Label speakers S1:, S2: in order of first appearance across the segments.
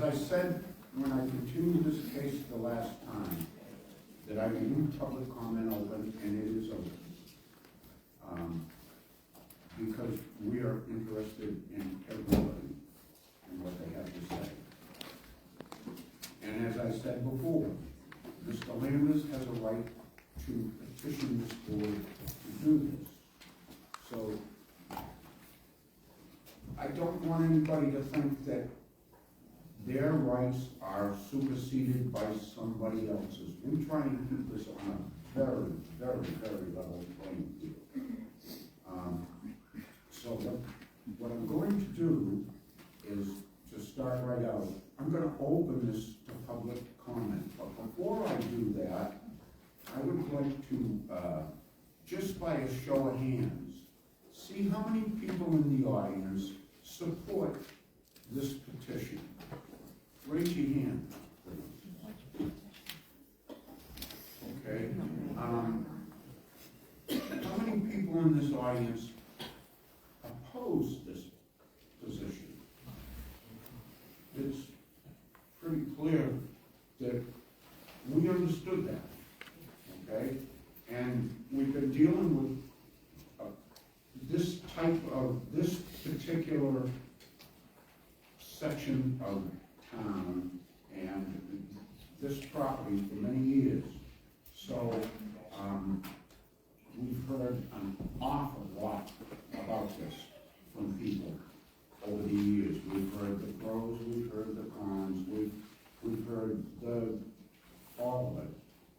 S1: I said when I continued this case the last time, that I would leave public comment open, and it is open. Because we are interested in everybody and what they have to say. And as I said before, Mr. Landers has a right to petition this board to do this. So I don't want anybody to think that their rights are superseded by somebody else's. We try and keep this on a very, very, very level playing field. So what I'm going to do is to start right out. I'm going to open this to public comment, but before I do that, I would like to, just by a show of hands, see how many people in the audience support this petition. Raise your hand, please. Okay. How many people in this audience oppose this position? It's pretty clear that we understood that, okay? And we've been dealing with this particular section of town and this property for many years. So we've heard an awful lot about this from people over the years. We've heard the pros, we've heard the cons, we've heard all of it.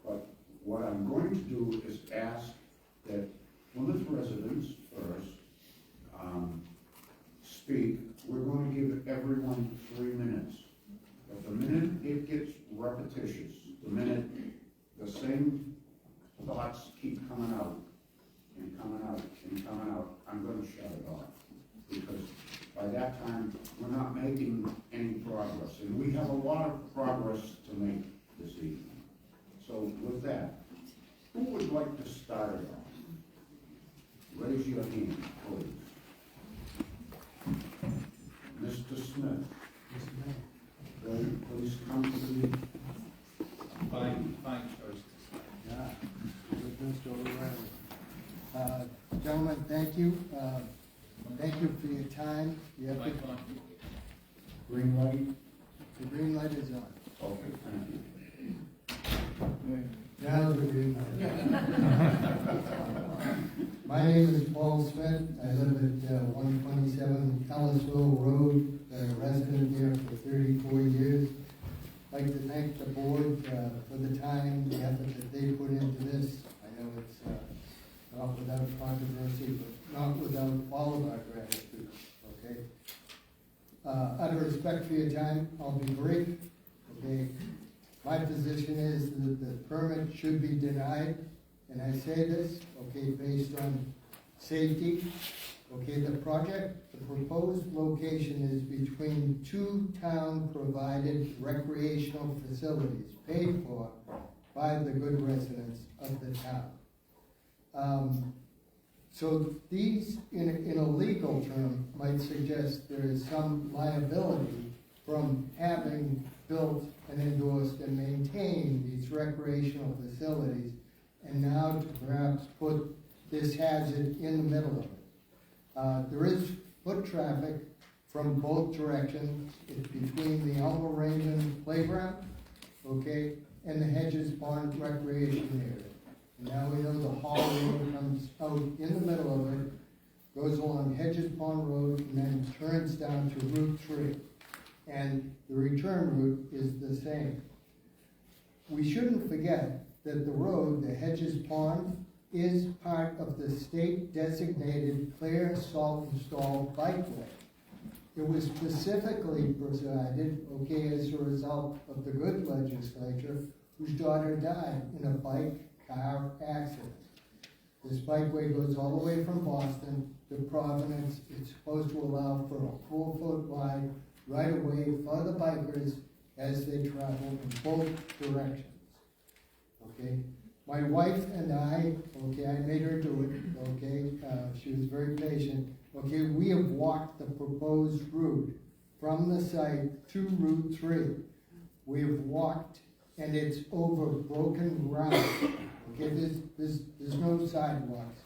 S1: But what I'm going to do is ask that Plymouth residents first speak. We're going to give everyone 3 minutes. But the minute it gets repetitious, the minute the same thoughts keep coming out and coming out and coming out, I'm going to shut it off. Because by that time, we're not making any progress. And we have a lot of progress to make this evening. So with that, who would like to start it off? Raise your hand, please. Mr. Smith. Please come to the...
S2: Fine choice.
S3: Yeah, Mr. O'Reilly. Gentlemen, thank you. Thank you for your time. You have to...
S1: Green light?
S3: The green light is on.
S1: Okay, thank you.
S3: Now the green light. My name is Paul Smith. I live at 127 Ellisville Road, resident here for 34 years. I'd like to thank the board for the time, the effort that they put into this. I know it's not without controversy, but not without all of our gratitude, okay? Out of respect for your time, I'll be brief, okay? My position is that the permit should be denied, and I say this, okay, based on safety. Okay, the proposed location is between two town-provided recreational facilities paid for by the good residents of the town. So these, in a legal term, might suggest there is some liability from having built and endorsed and maintained these recreational facilities, and now to perhaps put this hazard in the middle of it. There is foot traffic from both directions. It's between the Elmer Raymond Playground, okay, and the Hedges Pond Recreation Area. And now we know the Hall Road comes out in the middle of it, goes along Hedges Pond Road, and then turns down to Route 3. And the return route is the same. We shouldn't forget that the road, the Hedges Pond, is part of the state-designated clear salt and stall bikeway. It was specifically presided, okay, as a result of the good legislature whose daughter died in a bike-car accident. This bikeway goes all the way from Boston to Providence. It's supposed to allow for a 4-foot wide right-of-way for the bikers as they travel in both directions, okay? My wife and I, okay, I made her do it, okay, she was very patient. Okay, we have walked the proposed route from the site to Route 3. We've walked, and it's over broken ground. Okay, there's no sidewalks.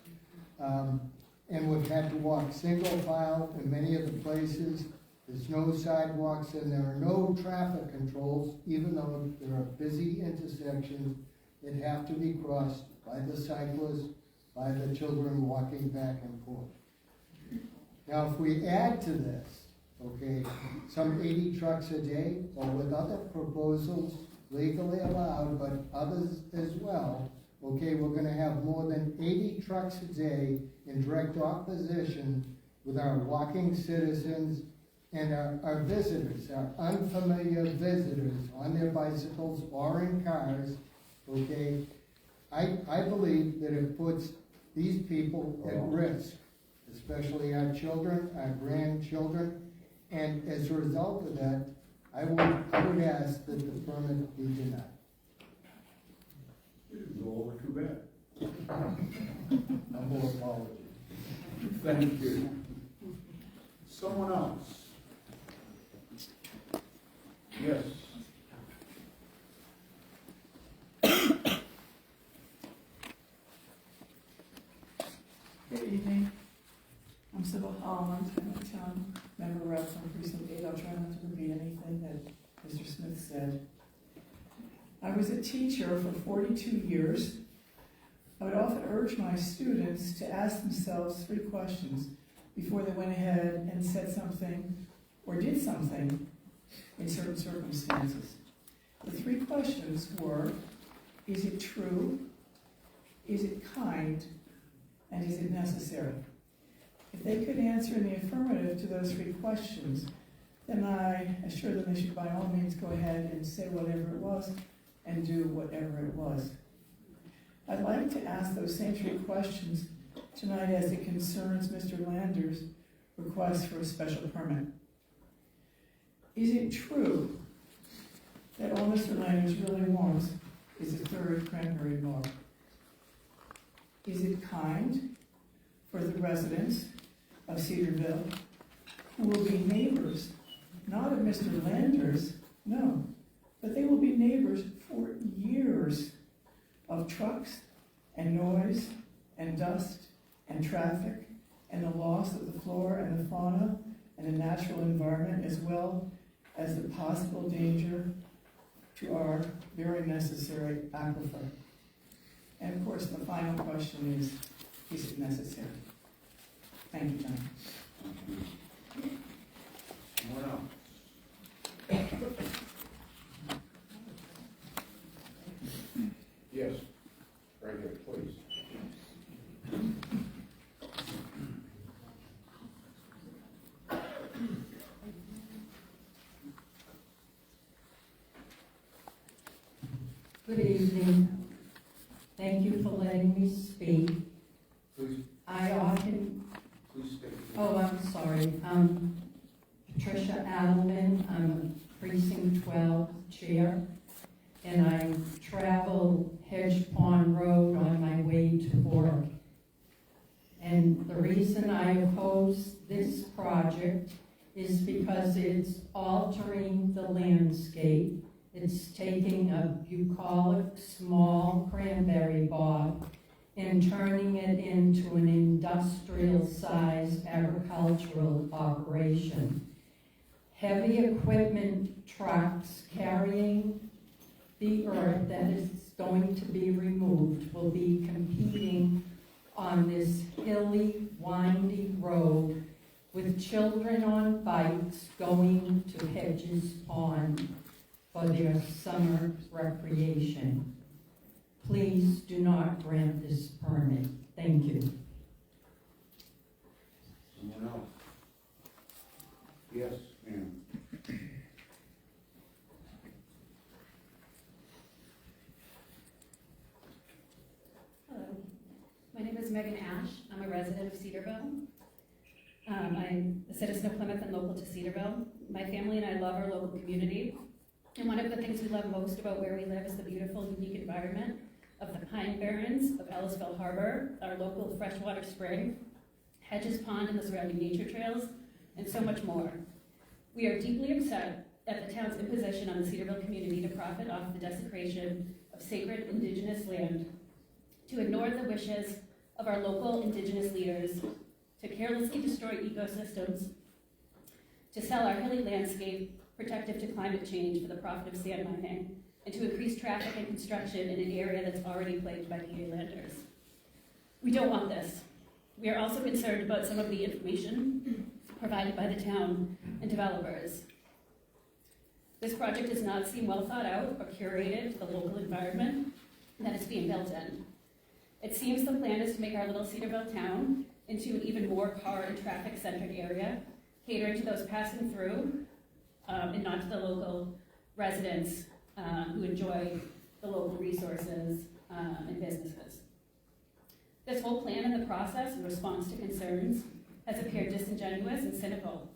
S3: And we've had to walk single file in many of the places. There's no sidewalks, and there are no traffic controls, even though there are busy intersections that have to be crossed by the cyclists, by the children walking back and forth. Now, if we add to this, okay, some 80 trucks a day, or with other proposals legally allowed, but others as well, okay, we're gonna have more than 80 trucks a day in direct opposition with our walking citizens and our visitors, our unfamiliar visitors on their bicycles or in cars, okay? I believe that it puts these people at risk, especially our children, our grandchildren, and as a result of that, I would ask that the permit be denied.
S1: Go over too bad.
S3: Humble apology.
S1: Thank you. Someone else? Yes.
S4: Good evening. I'm Sybil Holland. I'm a town member rep from Precinct 8. I'll try not to repeat anything that Mr. Smith said. I was a teacher for 42 years. I would often urge my students to ask themselves 3 questions before they went ahead and said something or did something in certain circumstances. The 3 questions were, is it true? Is it kind? And is it necessary? If they could answer in the affirmative to those 3 questions, then I assure them they should by all means go ahead and say whatever it was and do whatever it was. I'd like to ask those same 3 questions tonight as it concerns Mr. Lander's request for a special permit. Is it true that all Mr. Landers really wants is a 3rd cranberry bog? Is it kind for the residents of Cedarville, who will be neighbors, not of Mr. Landers, no, but they will be neighbors for years of trucks and noise and dust and traffic and the loss of the flora and the fauna and the natural environment, as well as the possible danger to our very necessary aquifer. And of course, the final question is it necessary? Thank you, John.
S1: Someone else? Yes, right here, please.
S5: Good evening. Thank you for letting me speak.
S1: Please,
S5: I often,
S1: please state.
S5: oh, I'm sorry. Patricia Adelman. I'm a Precinct 12 chair, and I travel Hedge Pond Road on my way to work. And the reason I oppose this project is because it's altering the landscape. It's taking a bucolic small cranberry bog and turning it into an industrial-sized agricultural operation. Heavy equipment trucks carrying the earth that is going to be removed will be competing on this hilly, windy road with children on bikes going to Hedges Pond for their summer recreation. Please do not grant this permit. Thank you.
S1: Someone else? Yes, ma'am.
S6: Hello, my name is Megan Ash. I'm a resident of Cedarville. I'm a citizen of Plymouth and local to Cedarville. My family and I love our local community. And one of the things we love most about where we live is the beautiful, unique environment of the Pine Barrens of Ellisville Harbor, our local freshwater spring, Hedges Pond and the surrounding nature trails, and so much more. We are deeply upset at the town's imposition on the Cedarville community to profit off the desecration of sacred Indigenous land, to ignore the wishes of our local Indigenous leaders, to carelessly destroy ecosystems, to sell our hilly landscape protective to climate change for the profit of sand mining, and to increase traffic and construction in an area that's already plagued by PA landers. We don't want this. We are also concerned about some of the information provided by the town and developers. This project does not seem well thought out or curated to the local environment that is being built in. It seems the plan is to make our little Cedarville town into an even more car and traffic-centered area, catering to those passing through and not to the local residents who enjoy the local resources and businesses. This whole plan and the process in response to concerns has appeared disingenuous and cynical.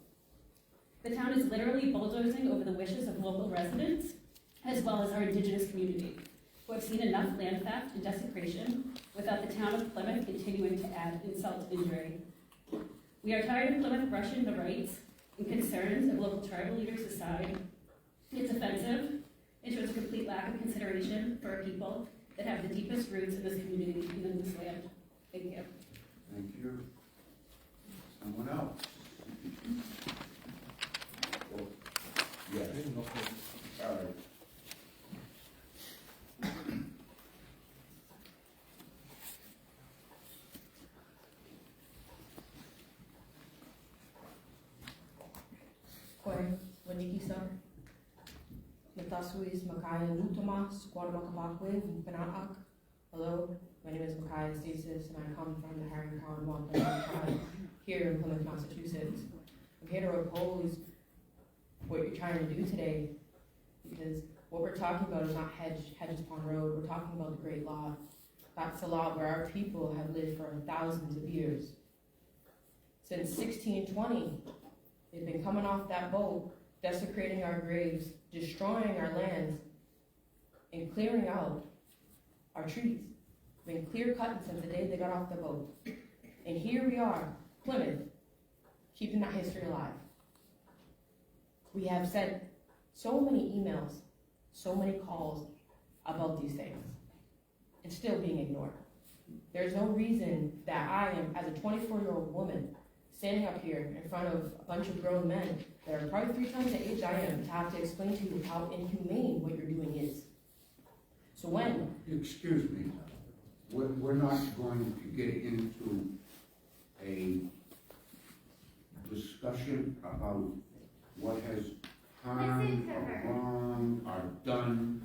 S6: The town is literally bulldozing over the wishes of local residents, as well as our Indigenous community, who have seen enough land theft and desecration without the town of Plymouth continuing to add insult to injury. We are tired of Plymouth brushing the rights and concerns of local tribal leaders aside. It's offensive, and shows a complete lack of consideration for a people that have the deepest roots in this community and in this land. Thank you.
S1: Thank you. Someone else? Oh, yes. All right.
S7: Koe, waniki sa. Matasuis Makaya Nutama, Squattama Kapakwe, Panaak. Hello, my name is Makaya Stasis, and I come from the Harry Pond Wampanoag tribe here in Plymouth, Massachusetts. I'm here to oppose what you're trying to do today, because what we're talking about is not Hedges Pond Road. We're talking about the Great Law. That's the law where our people have lived for thousands of years. Since 1620, they've been coming off that boat, desecrating our graves, destroying our lands, and clearing out our trees. Been clear cutting since the day they got off the boat. And here we are, Plymouth, keeping that history alive. We have sent so many emails, so many calls about these things, and still being ignored. There's no reason that I am, as a 24-year-old woman, standing up here in front of a bunch of grown men that are probably 3 times the age I am, to have to explain to you how inhumane what you're doing is. So when?
S1: Excuse me, we're not going to get into a discussion about what has harmed or wronged or done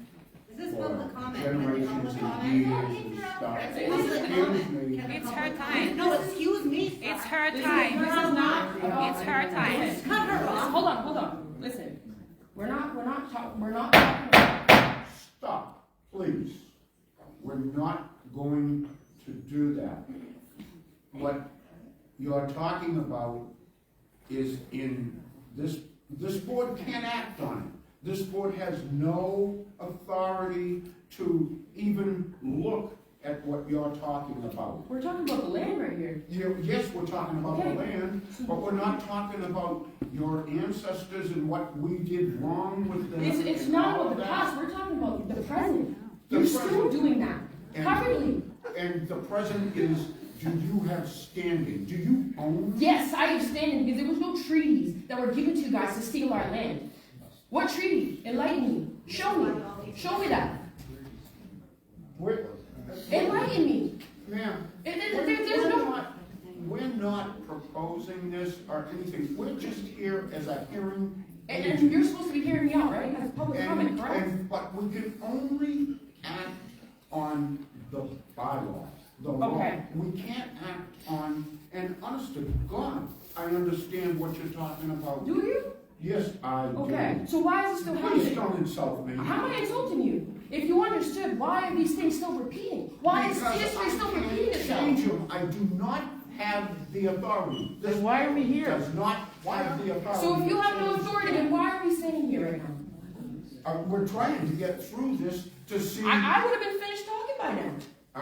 S8: This is
S1: for
S8: public comment.
S1: generations and years and stuff. Excuse me.
S9: It's her time.
S8: No, excuse me.
S9: It's her
S7: This
S9: time.
S7: is not.
S9: It's her time.
S8: Cut her off.
S7: Hold on. Listen, we're not talking about.
S1: Stop, please. We're not going to do that. What you're talking about is in this board can't act on it. This board has no authority to even look at what you're talking about.
S7: We're talking about the land right here.
S1: Yes, we're talking about the
S7: Okay.
S1: land, but we're not talking about your ancestors and what we did wrong with them.
S7: It's
S1: and
S7: not
S1: all
S7: about the
S1: that.
S7: past, we're talking about the present.
S1: The
S7: You're
S1: present.
S7: still doing that,
S1: And-
S7: currently.
S1: And the present is, do you have standing? Do you own?
S7: Yes, I understand, because there was no treaties that were given to you guys to steal our land. What treaty? Enlighten me. Show me. Show me that. Enlighten me.
S1: Ma'am,
S7: There's no.
S1: we're not proposing this or anything. We're just here as a hearing.
S7: And you're supposed to be hearing me out, right? As public comment, correct?
S1: But we can only act on the bylaw, the law.
S7: Okay.
S1: We can't act on, and honest to God, I understand what you're talking about.
S7: Do you?
S1: Yes, I do.
S7: Okay. So why is it still
S1: Please
S7: happening?
S1: don't insult me.
S7: How am I insulting you? If you understood, why are these things still repeating? Why is
S1: Because
S7: history
S1: I
S7: still
S1: can't
S7: repeating
S1: change
S7: itself?
S1: them. I do not have the authority. This
S7: Then why are we here?
S1: does not have the authority.
S7: So if you
S1: to
S7: have no
S1: change
S7: authority, then why are we standing here right now?
S1: We're trying to get through this to see.
S7: I would have been finished talking by now.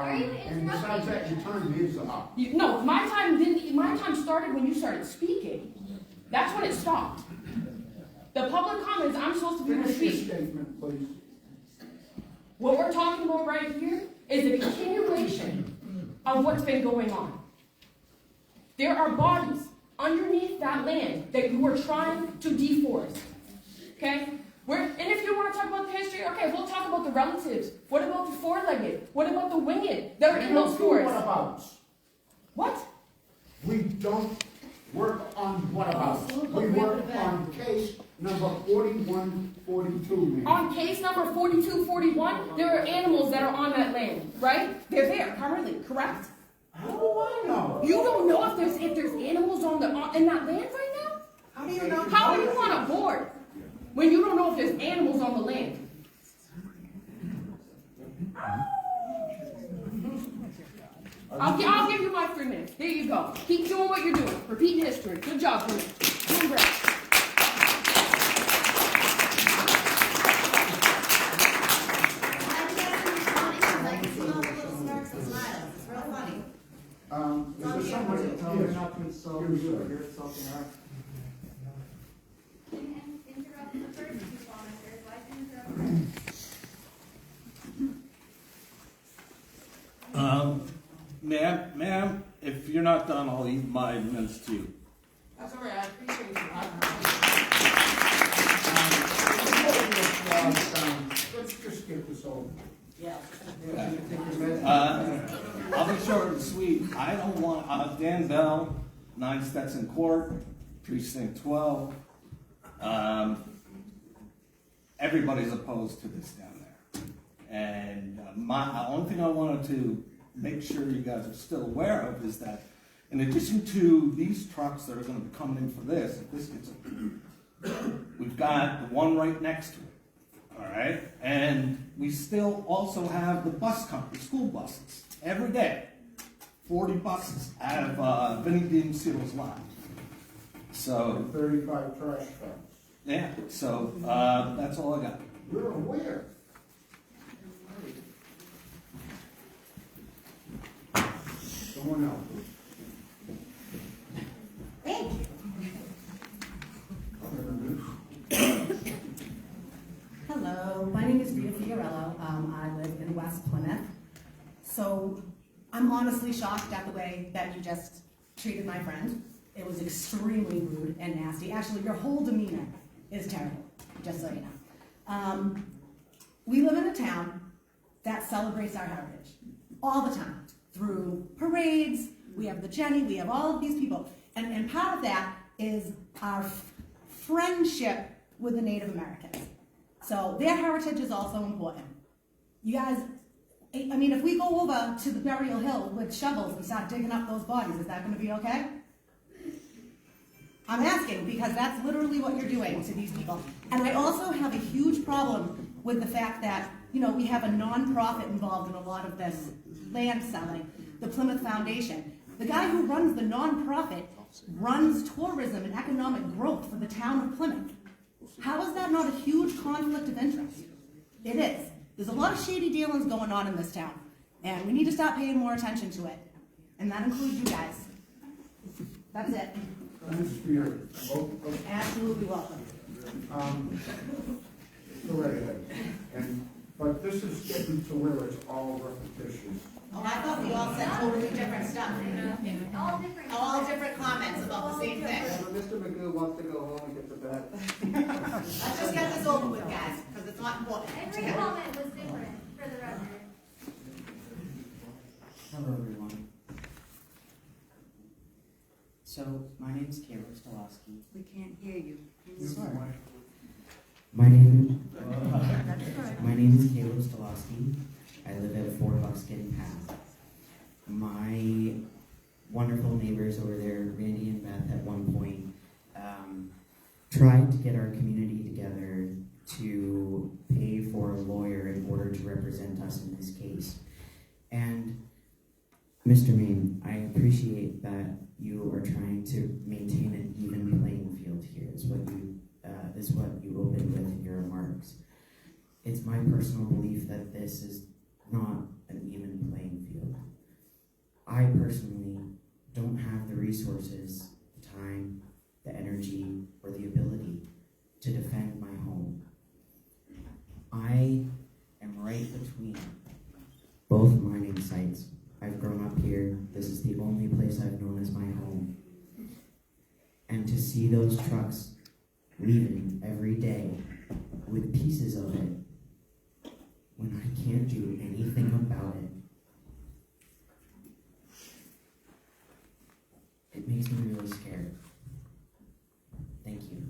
S1: And besides that, your time is up.
S7: No, my time started when you started speaking. That's when it stopped. The public comments, I'm supposed to be able to
S1: Finish your
S7: speak.
S1: statement, please.
S7: What we're talking about right here is a continuation of what's been going on. There are bodies underneath that land that you are trying to deforest. Okay? And if you want to talk about the history, okay, we'll talk about the relatives. What about the four-legged? What about the winged that are in those forests?
S1: Whatabouts.
S7: What?
S1: We don't work on whatabouts. We work on case number 4142, ma'am.
S7: On case number 4241, there are animals that are on that land, right? They're there currently, correct?
S1: How do I know?
S7: You don't know if there's animals in that land right now?
S1: How do you know?
S7: How are you on a board when you don't know if there's animals on the land? I'll give you my 3 minutes. There you go. Keep doing what you're doing. Repeat history. Good job, Plymouth. Doing great.
S1: Is there somebody?
S8: No, you're not to insult you, you're insulting her.
S9: Interrupt the first two commenters. Why interrupt?
S10: Ma'am, if you're not done, I'll leave my minutes to you.
S7: That's all right. I appreciate you.
S1: Let's just get this over.
S10: I'll be short and sweet. I don't want, Dan Bell, 9 Stetson Court, Precinct 12. Everybody's opposed to this down there. And the only thing I wanted to make sure you guys are still aware of is that in addition to these trucks that are going to be coming in for this, if this gets approved, we've got the one right next to it. All right, and we still also have the bus company, school buses, every day, 40 buses out of Vinnie Dean-Seal's lot. So,
S1: 35 trash trucks.
S10: yeah, so that's all I got.
S1: We're aware. Someone else.
S11: Thank you. Hello, my name is Rita Fiorello. I live in West Plymouth. So I'm honestly shocked at the way that you just treated my friend. It was extremely rude and nasty. Actually, your whole demeanor is terrible, just so you know. We live in a town that celebrates our heritage all the time through parades. We have the Jenny, we have all of these people. And part of that is our friendship with the Native Americans. So their heritage is also important. You guys, I mean, if we go over to the burial hill with shovels and start digging up those bodies, is that going to be okay? I'm asking because that's literally what you're doing to these people. And I also have a huge problem with the fact that, you know, we have a nonprofit involved in a lot of this land selling, the Plymouth Foundation. The guy who runs the nonprofit runs tourism and economic growth for the town of Plymouth. How is that not a huge conflict of interest? It is. There's a lot of shady dealings going on in this town, and we need to start paying more attention to it. And that includes you guys. That's it.
S1: Thanks for your vote.
S11: Absolutely welcome.
S1: Go right ahead. But this is getting to where it's all repetitious.
S11: Oh, I thought we all said totally different stuff. All different comments about the same thing.
S8: Mr. Magoo wants to go home and get to bed.
S11: Let's just get this over with, guys, because it's not important.
S9: Every comment was different, for the record.
S12: Hello, everyone. So, my name is Caleb Stolowski.
S11: We can't hear you.
S12: Sorry. My name is Caleb Stolowski. I live at 4 Buckskin Path. My wonderful neighbors over there, Randy and Beth, at one point tried to get our community together to pay for a lawyer in order to represent us in this case. And Mr. Main, I appreciate that you are trying to maintain an even playing field here, is what you opened with in your remarks. It's my personal belief that this is not an even playing field. I personally don't have the resources, the time, the energy, or the ability to defend my home. I am right between both mining sites. I've grown up here. This is the only place I've known as my home. And to see those trucks leaving every day with pieces of it when I can't do anything about it, it makes me really scared. Thank you.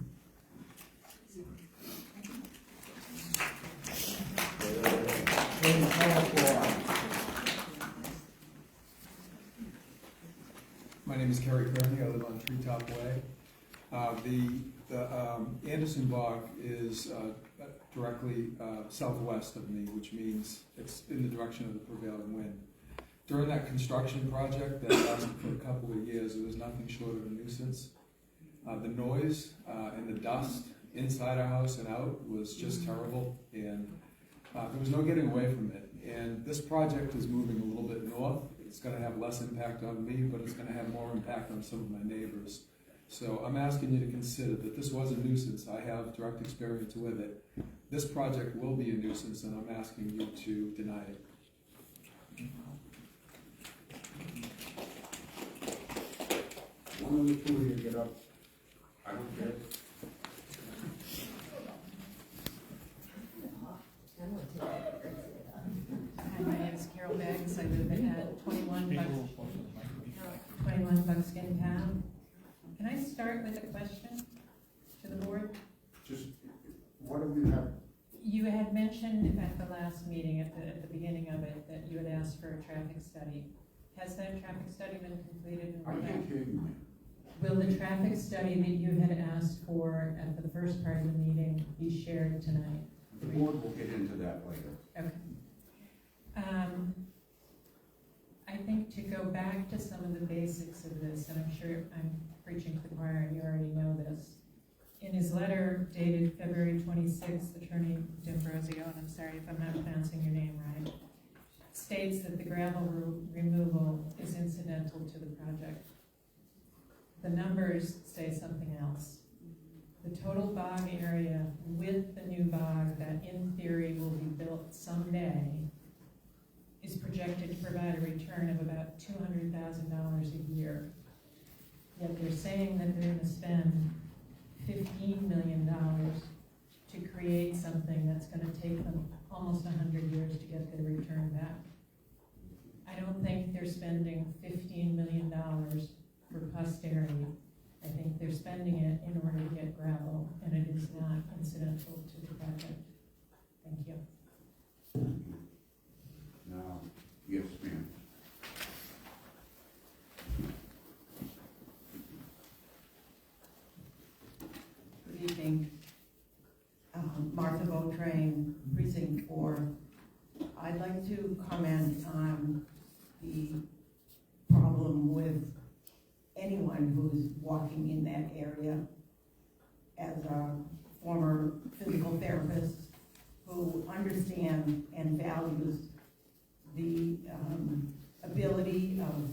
S13: My name is Kerry Kearney. I live on Treetop Way. The Anderson Bog is directly southwest of me, which means it's in the direction of the prevailing wind. During that construction project that lasted for a couple of years, it was nothing short of a nuisance. The noise and the dust inside our house and out was just terrible, and there was no getting away from it. And this project is moving a little bit north. It's going to have less impact on me, but it's going to have more impact on some of my neighbors. So I'm asking you to consider that this was a nuisance. I have direct experience with it. This project will be a nuisance, and I'm asking you to deny it.
S1: One of the two of you get up. I don't get it.
S5: Hi, my name is Carol Beggs. I live at 21 Buckskin Town. Can I start with a question to the board?
S1: Just, what do we have?
S5: You had mentioned at the last meeting, at the beginning of it, that you had asked for a traffic study. Has that traffic study been completed?
S1: Are you kidding me?
S5: Will the traffic study that you had asked for at the first part of the meeting be shared tonight?
S1: The board will get into that later.
S5: Okay. I think to go back to some of the basics of this, and I'm sure I'm preaching to the choir and you already know this. In his letter dated February 26th, Attorney D'Ambrosio, and I'm sorry if I'm not pronouncing your name right, states that the gravel removal is incidental to the project. The numbers say something else. The total bog area with the new bog that in theory will be built someday is projected to provide a return of about $200,000 a year. Yet they're saying that they're going to spend $15 million to create something that's going to take them almost 100 years to get their return back. I don't think they're spending $15 million for posterity. I think they're spending it in order to get gravel, and it is not incidental to the project. Thank you.
S1: Now, yes, ma'am.
S14: Good evening. Martha Beautrain, Precinct 4. I'd like to comment on the problem with anyone who's walking in that area. As a former physical therapist who understands and values the ability of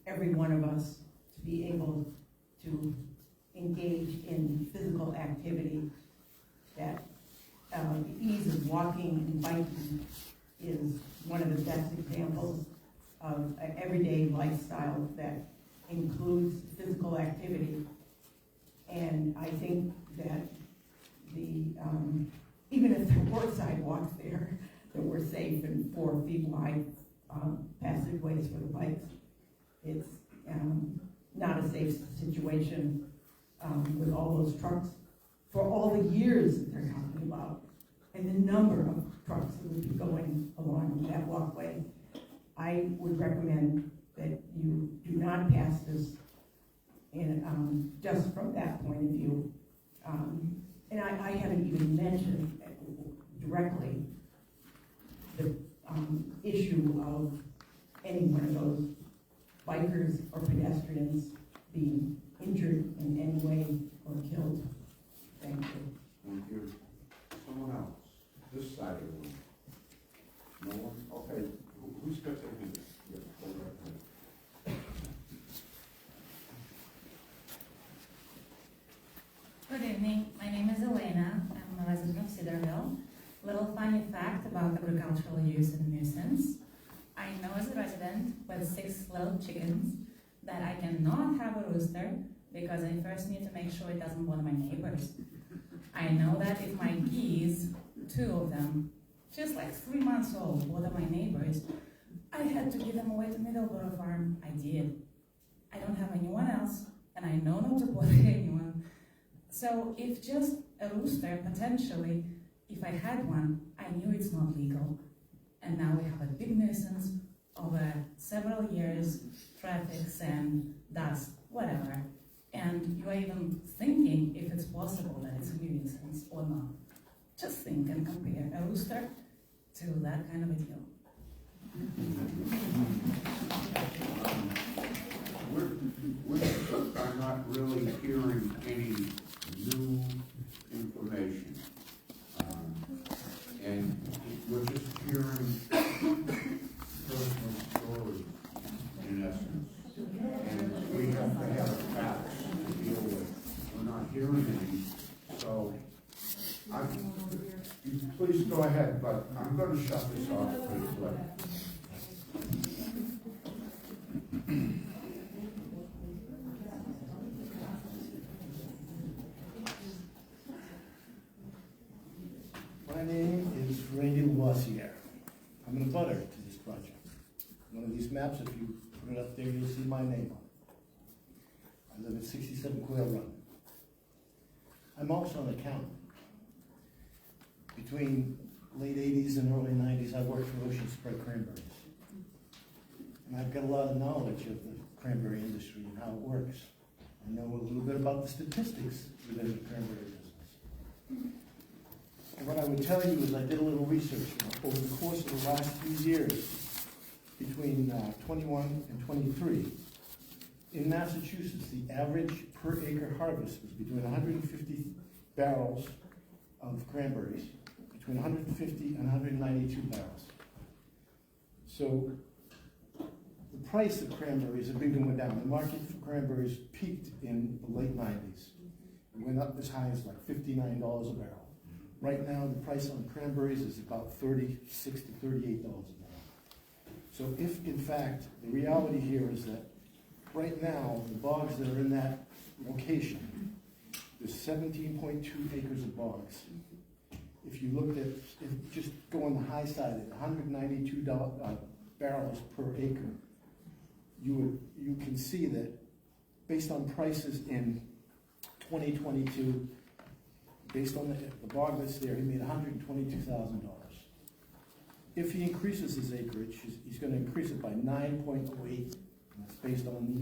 S14: every one of us to be able to engage in physical activity, that the ease of walking and biking is one of the best examples of an everyday lifestyle that includes physical activity. And I think that even if there were sidewalks there that were safe and 4 feet wide passageways for the bikes, it's not a safe situation with all those trucks for all the years that they're talking about, and the number of trucks that would be going along that walkway. I would recommend that you do not pass this in, just from that point of view. And I haven't even mentioned directly the issue of any one of those bikers or pedestrians being injured in any way or killed. Thank you.
S1: Thank you. Someone else, this side of the room. No one? Okay, who's got their hand? Yeah, go right ahead.
S15: Good evening. My name is Elaine. of Cedarville. Little funny fact about agricultural use and nuisance. I know as a resident with 6 little chickens that I cannot have a rooster because I first need to make sure it doesn't bother my neighbors. I know that if my geese, 2 of them, just like 3 months old, bother my neighbors, I had to give them away to Middleborough Farm. I did. I don't have anyone else, and I know not to bother anyone. So if just a rooster, potentially, if I had one, I knew it's not legal. And now we have a big nuisance over several years, traffic, sand, dust, whatever. And you are even thinking if it's possible that it's a nuisance or not. Just think and compare a rooster to that kind of a deal.
S1: We are not really hearing any new information. And we're just hearing personal stories, in essence. And we have to have facts to deal with. We're not hearing any. So, please go ahead, but I'm going to shut this off pretty quick.
S16: My name is Randy Lavoisier. I'm an abutter to this project. One of these maps, if you put it up there, you'll see my name on it. I live at 67 Quail Run. I'm also an accountant. Between late 80s and early 90s, I worked for Ocean Spray Cranberries. And I've got a lot of knowledge of the cranberry industry and how it works. I know a little bit about the statistics within the cranberry business. And what I would tell you is I did a little research over the course of the last few years, between 21 and 23. In Massachusetts, the average per acre harvest was between 150 barrels of cranberries, between 150 and 192 barrels. So the price of cranberries have been going down. The market for cranberries peaked in the late 90s. It went up as high as like $59 a barrel. Right now, the price on cranberries is about $36 to $38 a barrel. So if, in fact, the reality here is that right now, the bogs that are in that location, there's 17.2 acres of bogs. If you looked at, just go on the high side, at 192 barrels per acre, you can see that based on prices in 2022, based on the bog that's there, he made $122,000. If he increases his acreage, he's going to increase it by 9.08. That's based on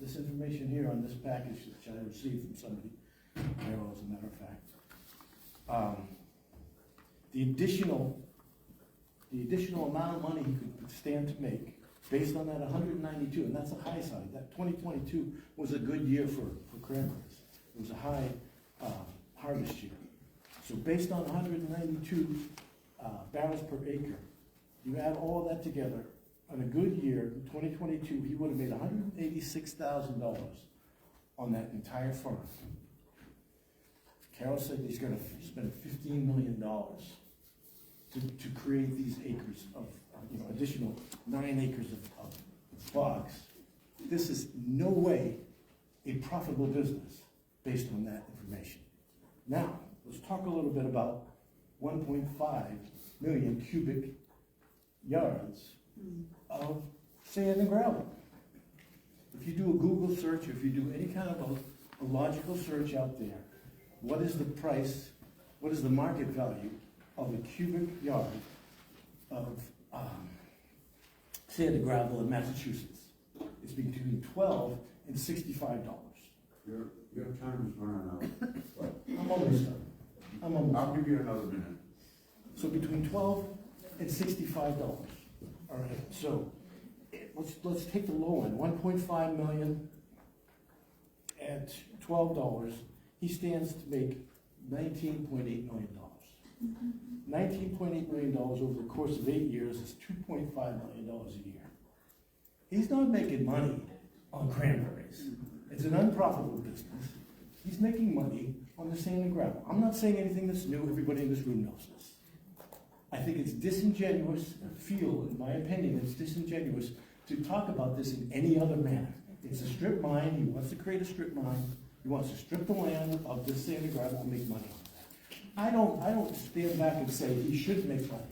S16: this information here on this package which I received from somebody, Carol, as a matter of fact. The additional amount of money he could stand to make, based on that 192, and that's the high side. That 2022 was a good year for cranberries. It was a high harvest year. So based on 192 barrels per acre, you add all that together, on a good year, in 2022, he would have made $186,000 on that entire farm. Carol said he's going to spend $15 million to create these acres of, additional 9 acres of bogs. This is no way a profitable business based on that information. Now, let's talk a little bit about 1.5 million cubic yards of sand and gravel. If you do a Google search, or if you do any kind of a logical search out there, what is the price, what is the market value of a cubic yard of sand and gravel in Massachusetts? It's between $12 and $65.
S1: Your time is running out.
S16: I'm almost done.
S1: I'll give you another minute.
S16: So between $12 and $65. All right, so let's take the low end, 1.5 million at $12. He stands to make $19.8 million. $19.8 million over the course of 8 years is $2.5 million a year. He's not making money on cranberries. It's an unprofitable business. He's making money on the sand and gravel. I'm not saying anything that's new, everybody in this room knows this. I think it's disingenuous, I feel, in my opinion, it's disingenuous to talk about this in any other manner. It's a strip mine, he wants to create a strip mine, he wants to strip the land of this sand and gravel and make money on that. I don't stand back and say he should make money.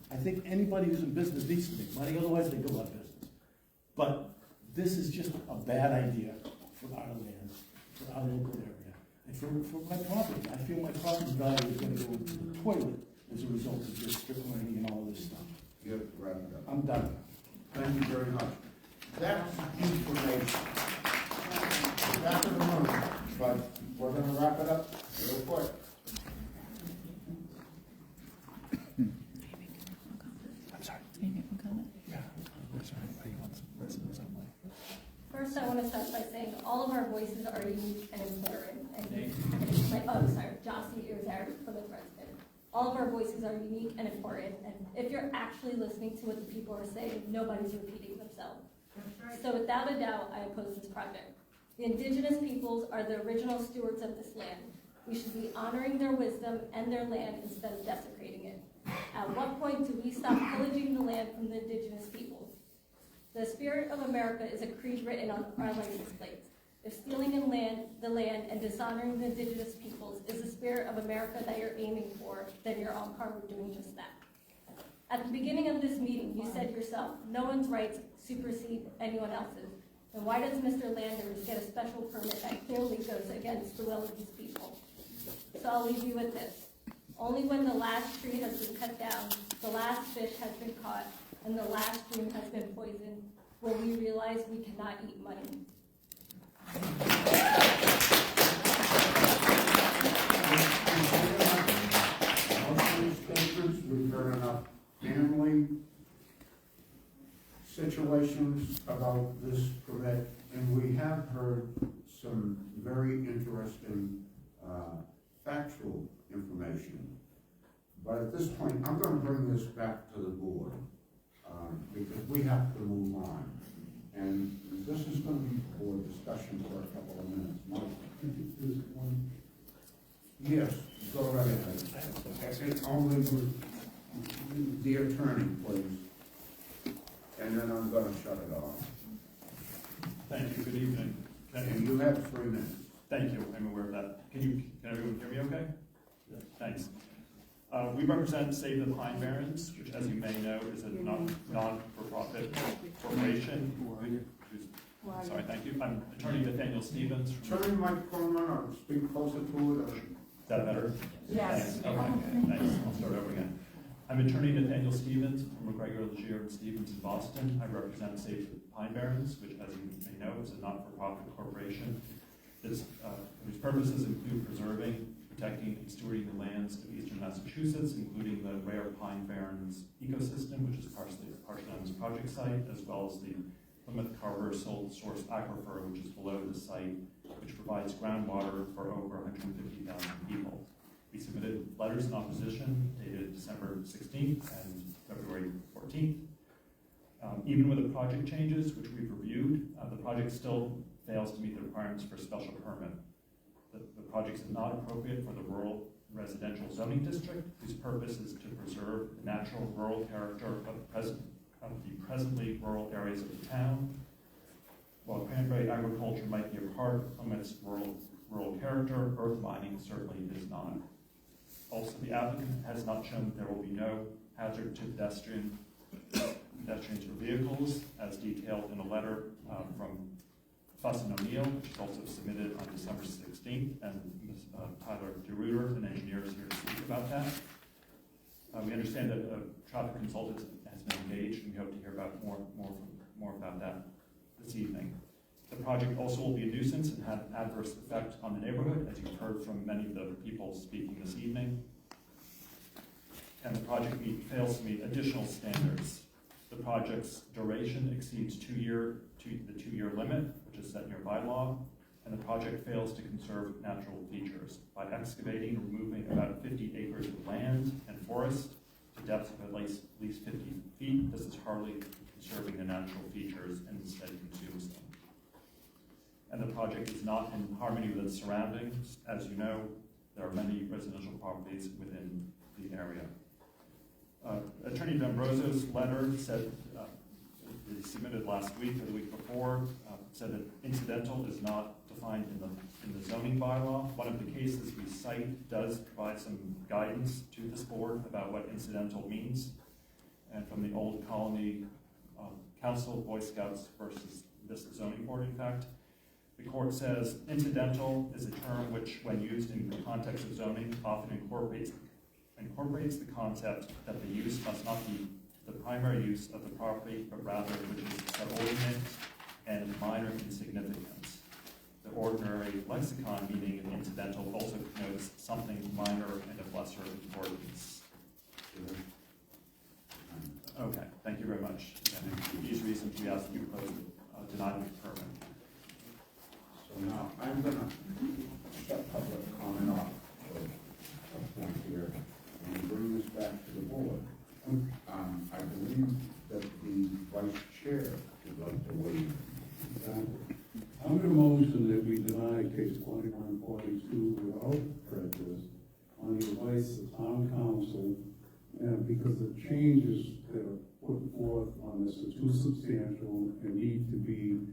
S16: I think anybody who's in business needs to make money, otherwise they go out of business. But this is just a bad idea for our land, for our local area, and for my property. I feel my property value is going to go to the toilet as a result of this strip mining and all this stuff.
S1: You have to wrap it up.
S16: I'm done.
S1: Thank you very much. That's information. Back in the room, but we're gonna wrap it up real quick.
S4: I'm sorry. Amy, one comment?
S16: Yeah.
S6: First, I want to start by saying all of our voices are unique and important. Sorry, Jossie Irizarry, Plymouth resident. All of our voices are unique and important, and if you're actually listening to what the people are saying, nobody's repeating themselves. So without a doubt, I oppose this project. The indigenous peoples are the original stewards of this land. We should be honoring their wisdom and their land instead of desecrating it. At what point do we stop pillaging the land from the indigenous peoples? The spirit of America is a creed written on our license plates. If stealing the land and dishonoring the indigenous peoples is the spirit of America that you're aiming for, then you're on par with doing just that. At the beginning of this meeting, you said yourself, no one's rights supersede anyone else's. Then why does Mr. Landers get a special permit that clearly goes against the will of these people? So I'll leave you with this. Only when the last tree has been cut down, the last fish has been caught, and the last stream has been poisoned, will we realize we cannot eat money.
S1: Most of these cases, we've heard enough family situations about this permit, and we have heard some very interesting factual information. But at this point, I'm going to bring this back to the board because we have to move on. And this is going to be for discussion for a couple of minutes. Mike? Yes, go right ahead. And only with the attorney, please. And then I'm going to shut it off.
S17: Thank you, good evening.
S1: And you have 3 minutes.
S17: Thank you, I'm aware of that. Can everyone hear me okay? Yeah. Thanks. We represent Save the Pine Barrens, which, as you may know, is a non-for-profit corporation. Sorry, thank you. I'm attorney Nathaniel Stevens.
S1: Turn the microphone on or speak closer to it.
S17: Is that better?
S14: Yes.
S17: Thanks. Okay, thanks. I'll start over again. I'm attorney Nathaniel Stevens from McGregor, Legier, and Stevens in Boston. I represent Save the Pine Barrens, which, as you may know, is a not-for-profit corporation whose purposes include preserving, protecting, and stewarding the lands of eastern Massachusetts, including the rare Pine Barrens ecosystem, which is partially on this project site, as well as the Plymouth Carver Sole Source Aquifer, which is below the site, which provides groundwater for over 150,000 people. We submitted letters in opposition dated December 16th and February 14th. Even with the project changes, which we've reviewed, the project still fails to meet the requirements for a special permit. The project is not appropriate for the rural residential zoning district, whose purpose is to preserve the natural rural character of the presently rural areas of the town. While cranberry agriculture might be a part of Plymouth's rural character, earth mining certainly is not. Also, the applicant has not shown that there will be no hazard to pedestrians or vehicles, as detailed in a letter from Fuss and O'Neill, which is also submitted on December 16th, and Ms. Tyler DeRuiter, an engineer, is here to speak about that. We understand that a traffic consultant has been engaged, and we hope to hear about more about that this evening. The project also will be a nuisance and have an adverse effect on the neighborhood, as you've heard from many of the people speaking this evening. And the project fails to meet additional standards. The project's duration exceeds the 2-year limit, which is set in your bylaw, and the project fails to conserve natural features by excavating and removing about 50 acres of land and forest to depths of at least 50 feet. This is hardly conserving the natural features and instead consumes them. And the project is not in harmony with its surroundings. As you know, There are many residential properties within the area. Attorney D'Ambrosio's letter said, he submitted last week or the week before, said that incidental is not defined in the zoning bylaw. One of the cases we cite does provide some guidance to this board about what incidental means. And from the Old Colony Council, Boy Scouts versus this zoning board, in fact, the court says incidental is a term which, when used in the context of zoning, often incorporates the concept that the use must not be the primary use of the property, but rather which is subordinate and minor in significance. The ordinary lexicon meaning of incidental also connotes something minor and of lesser importance. Okay, thank you very much. And for these reasons, we ask that you oppose denial of the permit.
S1: So now, I'm going to shut public comment off a point here and bring this back to the board. I believe that the vice chair would like to weigh in.
S18: I'm going to motion that we deny case 2142 without prejudice on the advice of town council, because the changes that are put forth on this are too substantial and need to be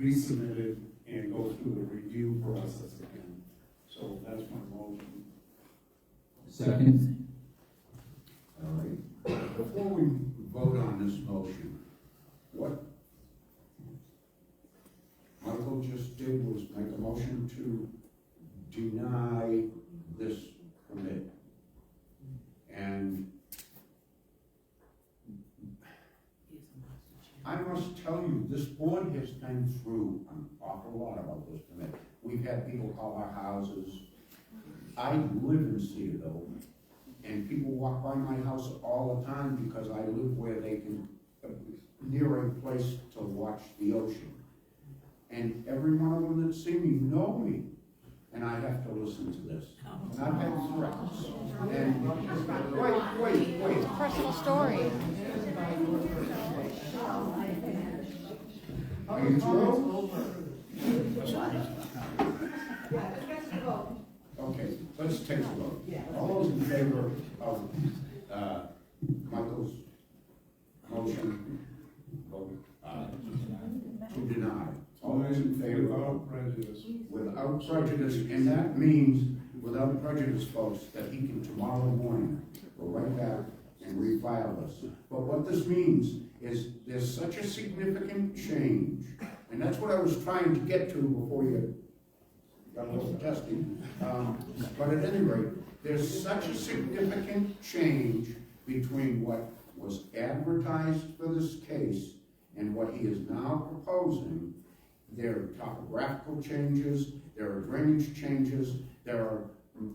S18: resubmitted and go through the review process again. So that's my motion.
S1: Second. All right. Before we vote on this motion, what Michael just did was make a motion to deny this permit. And I must tell you, this board has been through an awful lot about this permit. We've had people call our houses. I live in Cedarville, and people walk by my house all the time because I live where they can, near a place to watch the ocean. And every one of them that see me know me, and I have to listen to this. And I've had threats. And wait.
S19: It's a personal story.
S1: Are you through? Okay, let's take a vote. All those in favor of Michael's motion, vote to deny. All those in favor?
S18: Without prejudice.
S1: Without prejudice, and that means, without prejudice, folks, that he can tomorrow morning go right back and refile this. But what this means is there's such a significant change, and that's what I was trying to get to before you got a little testy. But at any rate, there's such a significant change between what was advertised for this case and what he is now proposing. There are topographical changes, there are drainage changes, there are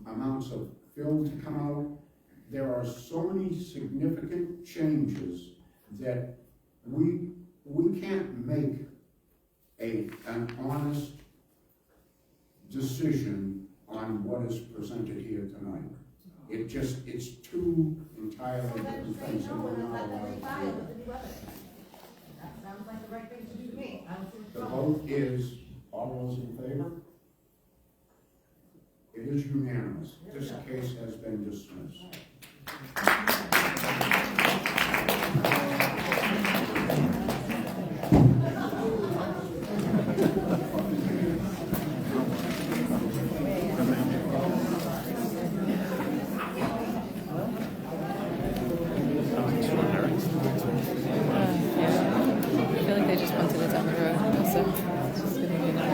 S1: amounts of fill to come out. There are so many significant changes that we can't make an honest decision on what is presented here tonight. It's two entirely different things that we're not allowed to do.
S9: That sounds like the right thing to do to me.
S1: The vote is, all those in favor? It is unanimous. This case has been dismissed.
S19: I feel like they just wanted it down the road, so it's just gonna be another.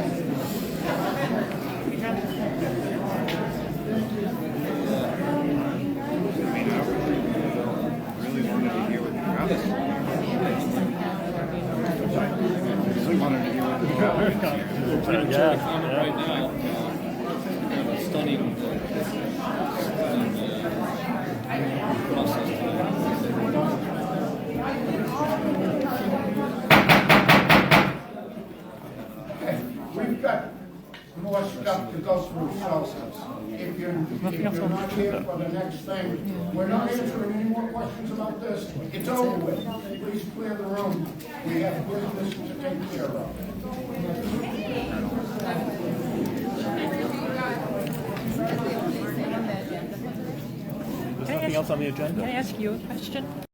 S2: Comment right now. Kind of a stunning process.
S1: We've got more stuff to go through, so if you're not here for the next thing, we're not answering any more questions about this. It's over with. Please clear the room. We have business to take care of.
S17: anything else on the agenda?
S20: Can I ask you a question?